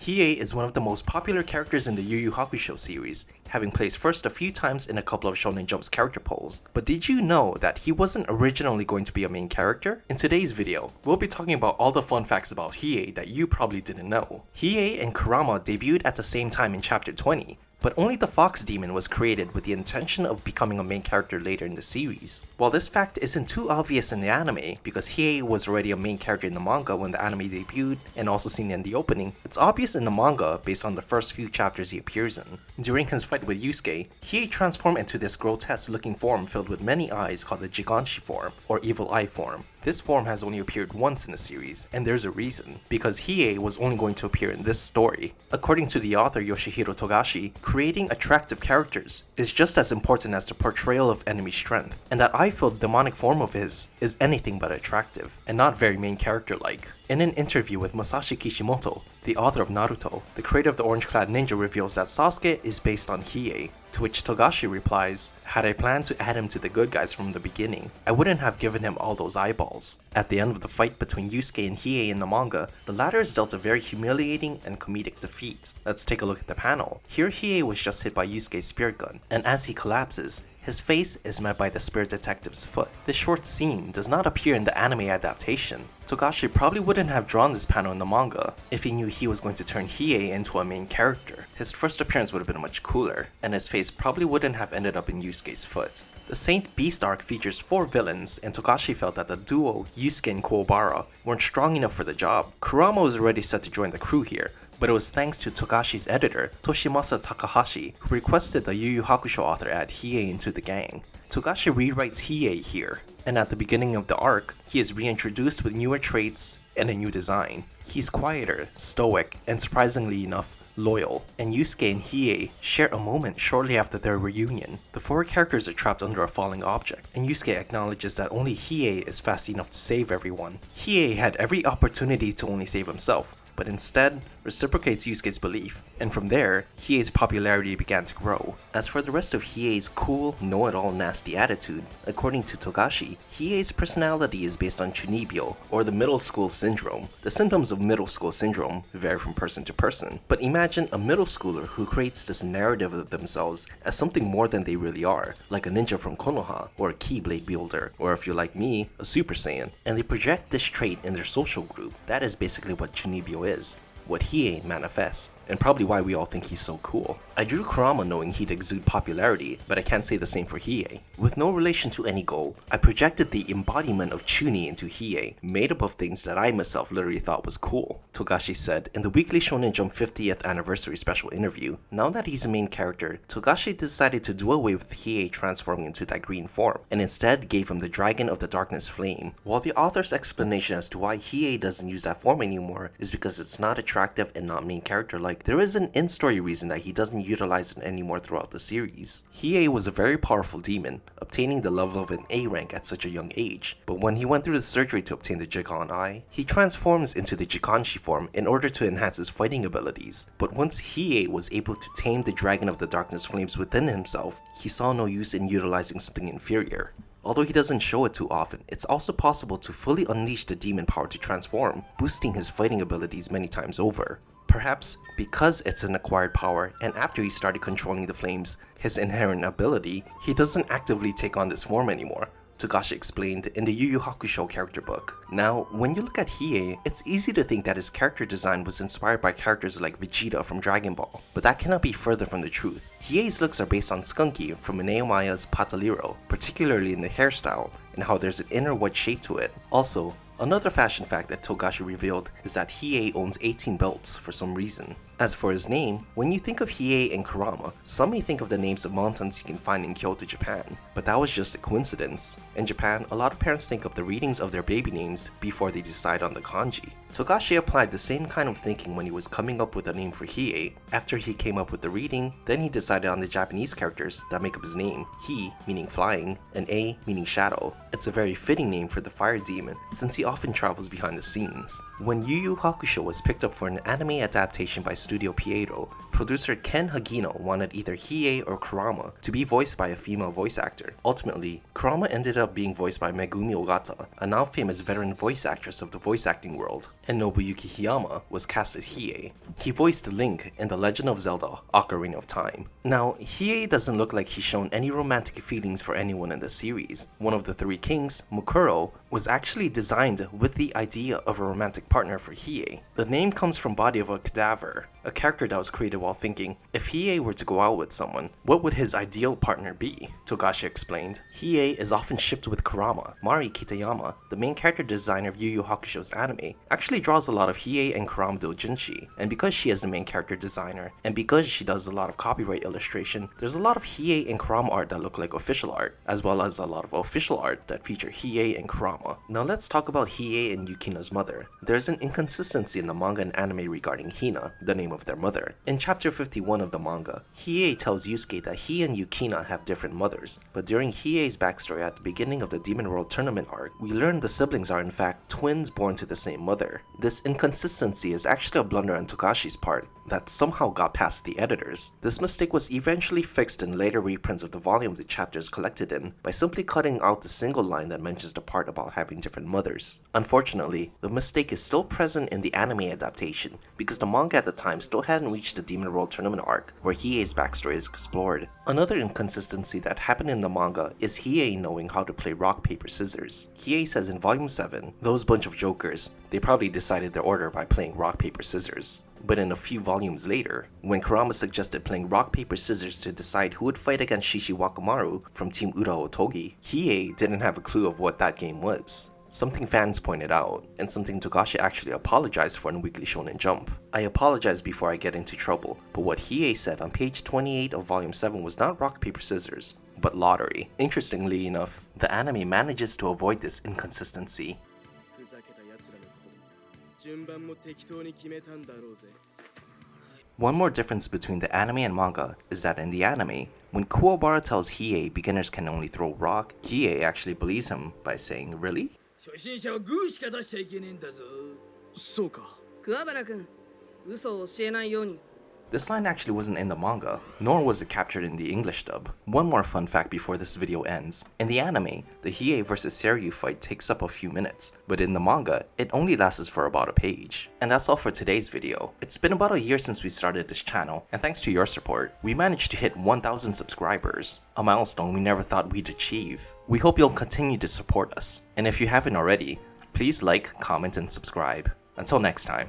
Hiei is one of the most popular characters in the Yu Yu Hakusho series, having placed first a few times in a couple of Shonen Jump's character polls. But did you know that he wasn't originally going to be a main character? In today's video, we'll be talking about all the fun facts about Hiei that you probably didn't know. Hiei and Kurama debuted at the same time in chapter 20, but only the Fox Demon was created with the intention of becoming a main character later in the series. While this fact isn't too obvious in the anime, because Hiei was already a main character in the manga when the anime debuted and also seen in the opening, it's obvious in the manga based on the first few chapters he appears in. During his fight with Yusuke, Hiei transformed into this grotesque looking form filled with many eyes called the Giganshi form, or Evil Eye form. This form has only appeared once in the series, and there's a reason, because Hiei was only going to appear in this story. According to the author Yoshihiro Togashi, creating attractive characters is just as important as the portrayal of enemy strength, and that eye-filled demonic form of his is anything but attractive, and not very main character-like. In an interview with Masashi Kishimoto, the author of Naruto, the creator of the orange-clad ninja reveals that Sasuke is based on Hiei, to which Togashi replies, "Had I planned to add him to the good guys from the beginning, I wouldn't have given him all those eyeballs." At the end of the fight between Yusuke and Hiei in the manga, the latter is dealt a very humiliating and comedic defeat. Let's take a look at the panel. Here Hiei was just hit by Yusuke's spirit gun, and as he collapses, his face is met by the spirit detective's foot. This short scene does not appear in the anime adaptation. Togashi probably wouldn't have drawn this panel in the manga if he knew he was going to turn Hiei into a main character. His first appearance would have been much cooler, and his face probably wouldn't have ended up in Yusuke's foot. The Saint Beast arc features 4 villains, and Togashi felt that the duo Yusuke and Kuwabara weren't strong enough for the job. Kurama was already set to join the crew here, but it was thanks to Togashi's editor, Toshimasa Takahashi, who requested the Yu Yu Hakusho author add Hiei into the gang. Togashi rewrites Hiei here, and at the beginning of the arc, he is reintroduced with newer traits and a new design. He's quieter, stoic, and surprisingly enough, loyal, and Yusuke and Hiei share a moment shortly after their reunion. The 4 characters are trapped under a falling object, and Yusuke acknowledges that only Hiei is fast enough to save everyone. Hiei had every opportunity to only save himself, but instead reciprocates Yusuke's belief, and from there, Hiei's popularity began to grow. As for the rest of Hiei's cool, know-it-all nasty attitude, according to Togashi, Hiei's personality is based on chunibyo, or the middle school syndrome. The symptoms of middle school syndrome vary from person to person, but imagine a middle schooler who creates this narrative of themselves as something more than they really are, like a ninja from Konoha, or a keyblade wielder, or if you're like me, a Super Saiyan, and they project this trait in their social group. That is basically what chunibyo is, what Hiei manifests, and probably why we all think he's so cool. I drew Kurama knowing he'd exude popularity, but I can't say the same for Hiei. With no relation to any goal, I projected the embodiment of Chuni into Hiei, made up of things that I myself literally thought was cool. Togashi said in the Weekly Shonen Jump 50th anniversary special interview, now that he's a main character, Togashi decided to do away with Hiei transforming into that green form, and instead gave him the Dragon of the Darkness Flame. While the author's explanation as to why Hiei doesn't use that form anymore is because it's not attractive and not main character-like, there is an in-story reason that he doesn't utilize it anymore throughout the series. Hiei was a very powerful demon, obtaining the level of an A rank at such a young age, but when he went through the surgery to obtain the Jigan Eye, he transforms into the Jikanshi form in order to enhance his fighting abilities. But once Hiei was able to tame the Dragon of the Darkness Flames within himself, he saw no use in utilizing something inferior. Although he doesn't show it too often, it's also possible to fully unleash the demon power to transform, boosting his fighting abilities many times over. Perhaps because it's an acquired power, and after he started controlling the flames, his inherent ability, he doesn't actively take on this form anymore, Togashi explained in the Yu Yu Hakusho character book. Now, when you look at Hiei, it's easy to think that his character design was inspired by characters like Vegeta from Dragon Ball, but that cannot be further from the truth. Hiei's looks are based on Skunky from Ineomaya's Pataliro, particularly in the hairstyle, and how there's an inner white shape to it. Also, another fashion fact that Togashi revealed is that Hiei owns 18 belts for some reason. As for his name, when you think of Hiei and Kurama, some may think of the names of mountains you can find in Kyoto, Japan, but that was just a coincidence. In Japan, a lot of parents think of the readings of their baby names before they decide on the kanji. Togashi applied the same kind of thinking when he was coming up with a name for Hiei. After he came up with the reading, then he decided on the Japanese characters that make up his name, Hi meaning flying, and A meaning shadow. It's a very fitting name for the fire demon, since he often travels behind the scenes. When Yu Yu Hakusho was picked up for an anime adaptation by Studio Piero, producer Ken Hagino wanted either Hiei or Kurama to be voiced by a female voice actor. Ultimately, Kurama ended up being voiced by Megumi Ogata, a now famous veteran voice actress of the voice acting world. and Nobuyuki Hiyama was cast as Hiei. He voiced Link in The Legend of Zelda: Ocarina of Time. Now, Hiei doesn't look like he's shown any romantic feelings for anyone in the series. One of the three kings, Mukuro, was actually designed with the idea of a romantic partner for Hiei. The name comes from Body of a Cadaver, a character that was created while thinking, if Hiei were to go out with someone, what would his ideal partner be? Togashi explained, Hiei is often shipped with Kurama. Mari Kitayama, the main character designer of Yu Yu Hakusho's anime, actually draws a lot of Hiei and Kurama doujinshi, and because she is the main character designer, and because she does a lot of copyright illustration, there's a lot of Hiei and Kurama art that look like official art, as well as a lot of official art that feature Hiei and Kurama. Now let's talk about Hiei and Yukina's mother. There's an inconsistency in the manga and anime regarding Hina, the name of their mother. In chapter 51 of the manga, Hiei tells Yusuke that he and Yukina have different mothers, but during Hiei's backstory at the beginning of the Demon World Tournament arc, we learn the siblings are in fact twins born to the same mother. This inconsistency is actually a blunder on Togashi's part that somehow got past the editors. This mistake was eventually fixed in later reprints of the volume the chapters collected in by simply cutting out the single line that mentions the part about having different mothers. Unfortunately, the mistake is still present in the anime adaptation because the manga at the time still hadn't reached the Demon World Tournament arc where Hiei's backstory is explored. Another inconsistency that happened in the manga is Hiei knowing how to play rock, paper, scissors. Hiei says in volume 7, those bunch of jokers, they probably decided their order by playing rock, paper, scissors. But in a few volumes later, when Kurama suggested playing rock, paper, scissors to decide who would fight against Shishi Wakamaru from Team Ura Otogi, Hiei didn't have a clue of what that game was. Something fans pointed out, and something Togashi actually apologized for in Weekly Shonen Jump. I apologize before I get into trouble, but what Hiei said on page 28 of volume 7 was not rock, paper, scissors, but lottery. Interestingly enough, the anime manages to avoid this inconsistency. One more difference between the anime and manga is that in the anime, when Kuwabara tells Hiei beginners can only throw rock, Hiei actually believes him by saying, "Really?" 初心者はグーしか出しちゃいけねえんだぞ。そうか。桑原君、嘘を教えないように。 This line actually wasn't in the manga, nor was it captured in the English dub. One more fun fact before this video ends. In the anime, the Hiei vs Seiryu fight takes up a few minutes, but in the manga, it only lasts for about a page. And that's all for today's video. It's been about a year since we started this channel, and thanks to your support, we managed to hit 1,000 subscribers, a milestone we never thought we'd achieve. We hope you'll continue to support us, and if you haven't already, please like, comment, and subscribe. Until next time.